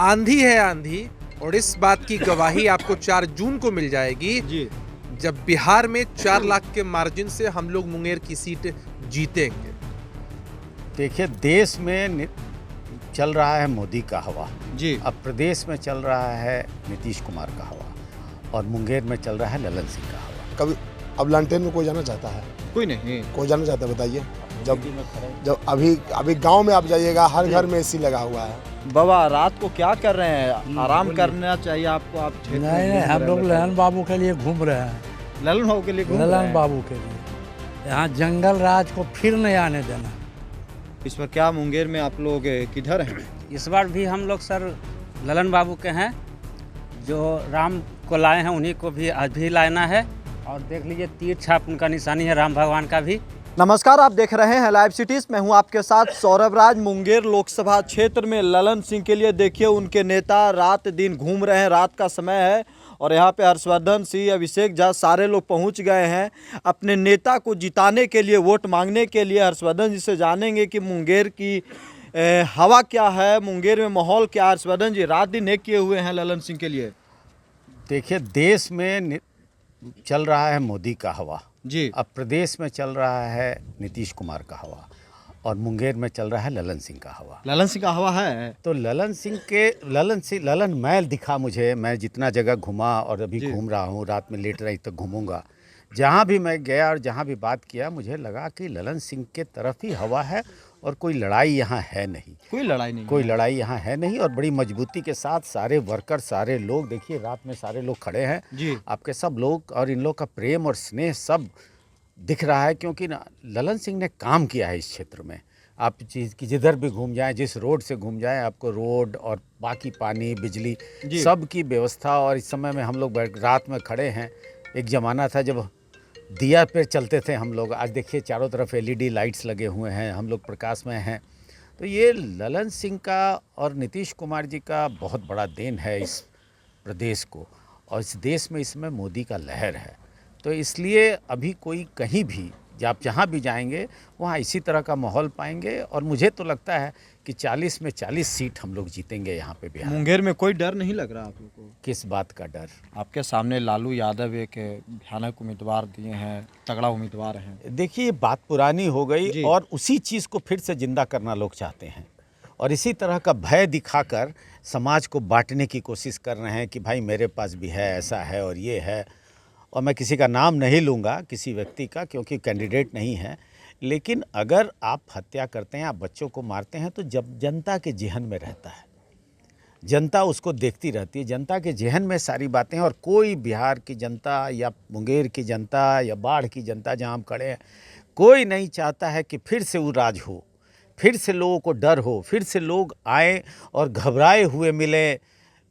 आंधी है आंधी, और इस बात की गवाही आपको 4 जून को मिल जाएगी जी। जब बिहार में 4 लाख के मार्जिन से हम लोग मुंगेर की सीट जीतेंगे। देखिए, देश में चल रहा है मोदी का हवा जी। अब प्रदेश में चल रहा है नीतीश कुमार का हवा और मुंगेर में चल रहा है ललन सिंह का हवा। कभी अब लालटेन में कोई जाना चाहता है? कोई नहीं। कोई जाना चाहता है बताइए? जब अभी गांव में आप जाइएगा, हर घर में एसी लगा हुआ है। बाबा रात को क्या कर रहे हैं? आराम करना चाहिए आपको। आप क्षेत्र में नहीं, हम लोग ललन बाबू के लिए घूम रहे हैं। ललन बाबू के लिए घूम रहे ललन हैं। बाबू के लिए यहाँ जंगल राज को फिर नहीं आने देना। इस पर क्या मुंगेर में आप लोग किधर हैं? इस बार भी हम लोग सर ललन बाबू के हैं, जो राम को लाए हैं उन्हीं को भी आज भी लाना है। और देख लीजिए तीर छाप उनका निशानी है राम भगवान का भी। नमस्कार, आप देख रहे हैं लाइव सिटीज। मैं हूं आपके साथ सौरभ राज। मुंगेर लोकसभा क्षेत्र में ललन सिंह के लिए देखिए उनके नेता रात दिन घूम रहे हैं। रात का समय है और यहाँ पे हर्षवर्धन सिंह, अभिषेक झा सारे लोग पहुँच गए हैं अपने नेता को जिताने के लिए, वोट मांगने के लिए। हर्षवर्धन जी से जानेंगे कि मुंगेर की हवा क्या है, मुंगेर में माहौल क्या है। हर्षवर्धन जी, रात दिन एक किए हुए हैं ललन सिंह के लिए। देखिए, देश में चल रहा है मोदी का हवा जी। अब प्रदेश में चल रहा है नीतीश कुमार का हवा और मुंगेर में चल रहा है ललन सिंह का हवा। ललन सिंह का हवा है तो ललन मैल दिखा मुझे। मैं जितना जगह घूमा और अभी घूम रहा हूँ, रात में लेट रही तक घूमूंगा। जहाँ भी मैं गया और जहाँ भी बात किया, मुझे लगा कि ललन सिंह के तरफ ही हवा है और कोई लड़ाई यहाँ है नहीं। कोई लड़ाई नहीं, कोई लड़ाई यहाँ है नहीं। और बड़ी मजबूती के साथ सारे वर्कर, सारे लोग, देखिए रात में सारे लोग खड़े हैं जी। आपके सब लोग, और इन लोग का प्रेम और स्नेह सब दिख रहा है, क्योंकि ना ललन सिंह ने काम किया है इस क्षेत्र में। आप चीज़ की जिधर भी घूम जाएं, जिस रोड से घूम जाएं, आपको रोड और बाकी पानी, बिजली सब की व्यवस्था। और इस समय में हम लोग रात में खड़े हैं। एक ज़माना था जब दिया पे चलते थे हम लोग, आज देखिए चारों तरफ एलईडी लाइट्स लगे हुए हैं, हम लोग प्रकाश में हैं। तो ये ललन सिंह का और नीतीश कुमार जी का बहुत बड़ा देन है इस प्रदेश को, और इस देश में इसमें मोदी का लहर है। तो इसलिए अभी कोई कहीं भी आप जहाँ भी जाएंगे वहाँ इसी तरह का माहौल पाएंगे। और मुझे तो लगता है कि 40 में 40 सीट हम लोग जीतेंगे यहाँ पे बिहार। मुंगेर में कोई डर नहीं लग रहा आप लोग को? किस बात का डर? आपके सामने लालू यादव एक भयानक उम्मीदवार दिए हैं, तगड़ा उम्मीदवार हैं। देखिए, ये बात पुरानी हो गई और उसी चीज़ को फिर से जिंदा करना लोग चाहते हैं, और इसी तरह का भय दिखाकर समाज को बांटने की कोशिश कर रहे हैं कि भाई मेरे पास भी है, ऐसा है और ये है। और मैं किसी का नाम नहीं लूँगा, किसी व्यक्ति का, क्योंकि कैंडिडेट नहीं है। लेकिन अगर आप हत्या करते हैं, आप बच्चों को मारते हैं, तो जब जनता के जेहन में रहता है, जनता उसको देखती रहती है, जनता के जेहन में सारी बातें हैं। और कोई बिहार की जनता या मुंगेर की जनता या बाढ़ की जनता, जहाँ हम खड़े हैं, कोई नहीं चाहता है कि फिर से वो राज हो, फिर से लोगों को डर हो, फिर से लोग आए और घबराए हुए मिले।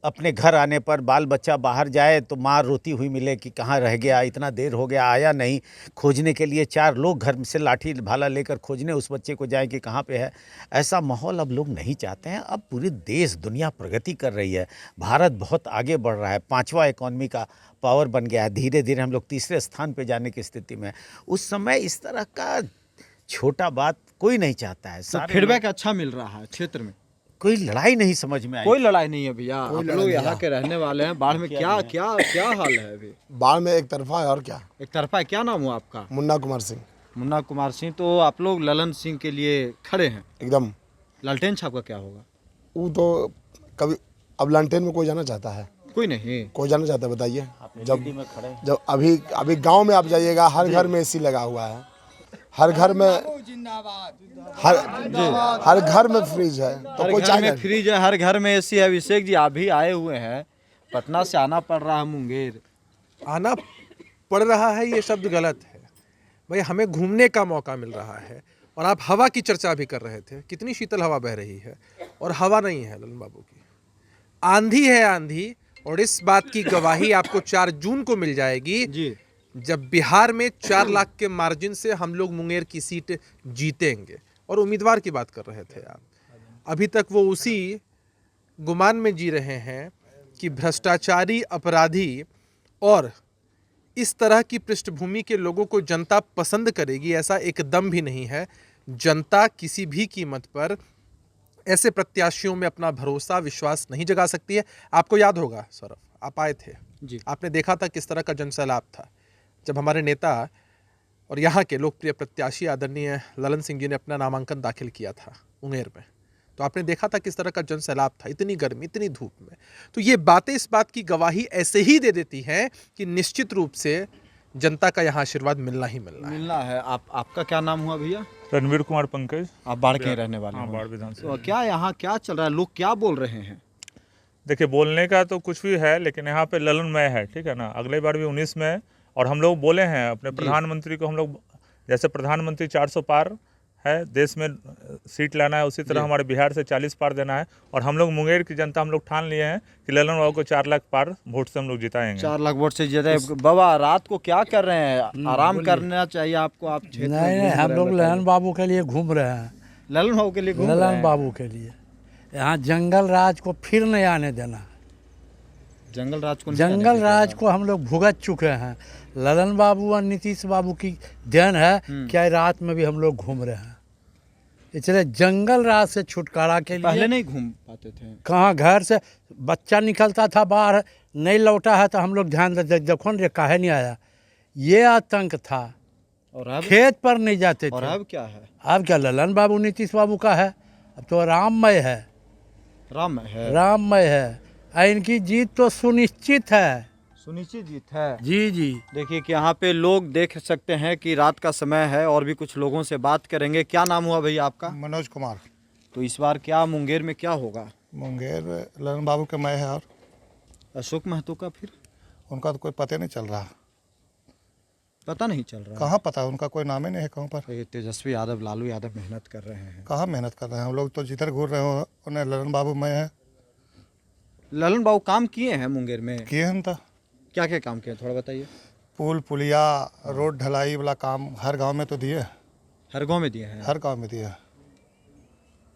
अपने घर आने पर बाल बच्चा बाहर जाए तो माँ रोती हुई मिले कि कहाँ रह गया, इतना देर हो गया आया नहीं। खोजने के लिए 4 लोग घर से लाठी भाला लेकर खोजने उस बच्चे को जाए कि कहाँ पे है। ऐसा माहौल अब लोग नहीं चाहते हैं। अब पूरी देश दुनिया प्रगति कर रही है, भारत बहुत आगे बढ़ रहा है, 5वां इकॉनमी का पावर बन गया है। धीरे धीरे हम लोग 3रे स्थान पर जाने की स्थिति में। उस समय इस तरह का छोटा बात कोई नहीं चाहता है। तो फीडबैक अच्छा मिल रहा है क्षेत्र में? कोई लड़ाई नहीं समझ में आई। कोई लड़ाई नहीं है भैया। आप लोग यहाँ के रहने वाले हैं। बाढ़ में क्या क्या क्या हाल है अभी? बाढ़ में एक तरफा है और क्या? एक तरफा है। क्या नाम हुआ आपका? मुन्ना कुमार सिंह। मुन्ना कुमार सिंह। तो आप लोग ललन सिंह के लिए खड़े हैं एकदम। लालटेन छाप का क्या होगा? वो तो कभी अब लालटेन में कोई जाना चाहता है? कोई नहीं। कोई जाना चाहता है बताइए? जब अभी गांव में आप जाइएगा, हर घर में एसी लगा हुआ है, हर घर में हर घर में फ्रिज है। तो कोई घर में फ्रिज है, हर घर में एसी है। अभिषेक जी, आप भी आए हुए हैं, पटना से आना पड़ रहा है मुंगेर। आना पड़ रहा है ये शब्द गलत है भाई, हमें घूमने का मौका मिल रहा है। और आप हवा की चर्चा भी कर रहे थे, कितनी शीतल हवा बह रही है, और हवा नहीं है ललन बाबू की। आंधी है आंधी, और इस बात की गवाही आपको 4 जून को मिल जाएगी जी। जब बिहार में 4 लाख के मार्जिन से हम लोग मुंगेर की सीट जीतेंगे। और उम्मीदवार की बात कर रहे थे आप, अभी तक वो उसी गुमान में जी रहे हैं कि भ्रष्टाचारी, अपराधी और इस तरह की पृष्ठभूमि के लोगों को जनता पसंद करेगी, ऐसा एकदम भी नहीं है। जनता किसी भी कीमत पर ऐसे प्रत्याशियों में अपना भरोसा विश्वास नहीं जगा सकती है। आपको याद होगा सौरभ, आप आए थे जी। आपने देखा था किस तरह का जनसैलाब था जब हमारे नेता और यहाँ के लोकप्रिय प्रत्याशी आदरणीय ललन सिंह जी ने अपना नामांकन दाखिल किया था मुंगेर में। तो आपने देखा था किस तरह का जनसैलाब था, इतनी गर्मी इतनी धूप में। तो ये बातें इस बात की गवाही ऐसे ही दे देती हैं कि निश्चित रूप से जनता का यहाँ आशीर्वाद मिलना ही मिलना है। मिलना है। आपका क्या नाम हुआ भैया? रणवीर कुमार पंकज। आप बाढ़ के रहने वाले हाँ, हो। बाढ़ विधानसभा। तो क्या यहाँ क्या चल रहा है, लोग क्या बोल रहे हैं? देखिए, बोलने का तो कुछ भी है, लेकिन यहाँ पे ललनमय है, ठीक है ना। अगले बार भी 19 में, और हम लोग बोले हैं अपने प्रधानमंत्री को, हम लोग जैसे प्रधानमंत्री 400 पार है देश में सीट लाना है, उसी तरह हमारे बिहार से 40 पार देना है। और हम लोग मुंगेर की जनता हम लोग ठान लिए हैं कि ललन बाबू को 4 लाख पार वोट से हम लोग जिताएंगे। 4 लाख वोट से जीते। बाबा रात को क्या कर रहे हैं? आराम करना चाहिए आपको। आप क्षेत्र में नहीं, घूम हम रहे लोग हैं, ललन बाबू के लिए घूम रहे हैं। ललन बाबू के लिए घूम रहे ललन हैं। बाबू के लिए यहाँ जंगल राज को फिर नहीं आने देना। जंगल राज को नहीं जंगल आने राज देगा। को हम लोग भुगत चुके हैं। ललन बाबू और नीतीश बाबू की देन है क्या रात में भी हम लोग घूम रहे हैं। इसलिए जंगल राज से छुटकारा के लिए पहले नहीं घूम पाते थे। कहाँ घर से बच्चा निकलता था बाहर, नहीं लौटा है तो हम लोग ध्यान देते, देखो रे काहे नहीं आया, ये आतंक था। और अब खेत पर नहीं जाते और थे। अब क्या है? अब क्या ललन बाबू नीतीश बाबू का है? अब तो राममय है, राम है। राममय है। और इनकी जीत तो सुनिश्चित है। सुनिश्चित जीत है। जी जी। देखिए कि यहाँ पे लोग देख सकते हैं कि रात का समय है, और भी कुछ लोगों से बात करेंगे। क्या नाम हुआ भैया आपका? मनोज कुमार। तो इस बार क्या मुंगेर में क्या होगा? मुंगेर ललन बाबू के मैं है, और अशोक महतो का फिर उनका तो कोई पता नहीं चल रहा। पता नहीं चल रहा। कहाँ पता, उनका कोई नाम ही नहीं है कहाँ पर। ये तेजस्वी यादव, लालू यादव मेहनत कर रहे हैं। कहाँ मेहनत कर रहे हैं, हम लोग तो जिधर घूर रहे हो उन्हें ललन बाबू मैं है। ललन बाबू काम किए हैं मुंगेर में? किए हैं तो क्या क्या काम किए थोड़ा बताइए। पुल पुलिया रोड ढलाई वाला काम हर गांव में तो दिए, हर गांव में दिए हैं। हर गांव में दिए।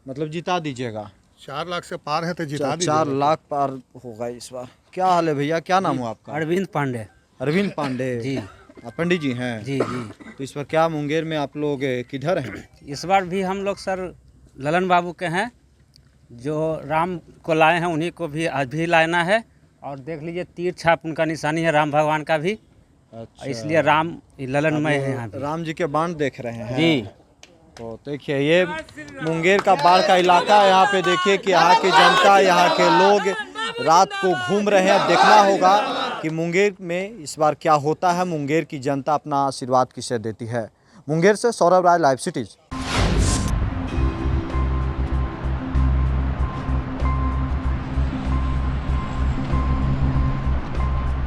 मतलब जिता दीजिएगा। 4 लाख से पार है तो जिता दीजिए। 4 लाख पार होगा इस बार। क्या हाल है भैया? क्या नाम हुआ आपका? अरविंद पांडे। अरविंद पांडे जी। आप पंडित जी हैं? जी जी। तो इस बार क्या मुंगेर में आप लोग किधर हैं? इस बार भी हम लोग सर ललन बाबू के हैं, जो राम को लाए हैं उन्हीं को भी आज भी लाना है। और देख लीजिए तीर छाप उनका निशानी है राम भगवान का भी। अच्छा। इसलिए राम ललनमय है यहाँ भी। राम जी के बाण देख रहे हैं। जी। तो देखिए ये मुंगेर का बाढ़ का इलाका है। यहाँ पे देखिए कि यहाँ की जनता, यहाँ के लोग रात को घूम रहे हैं। देखना होगा कि मुंगेर में इस बार क्या होता है। मुंगेर की जनता अपना आशीर्वाद किसे देती है। मुंगेर से सौरभ राय, लाइव सिटीज।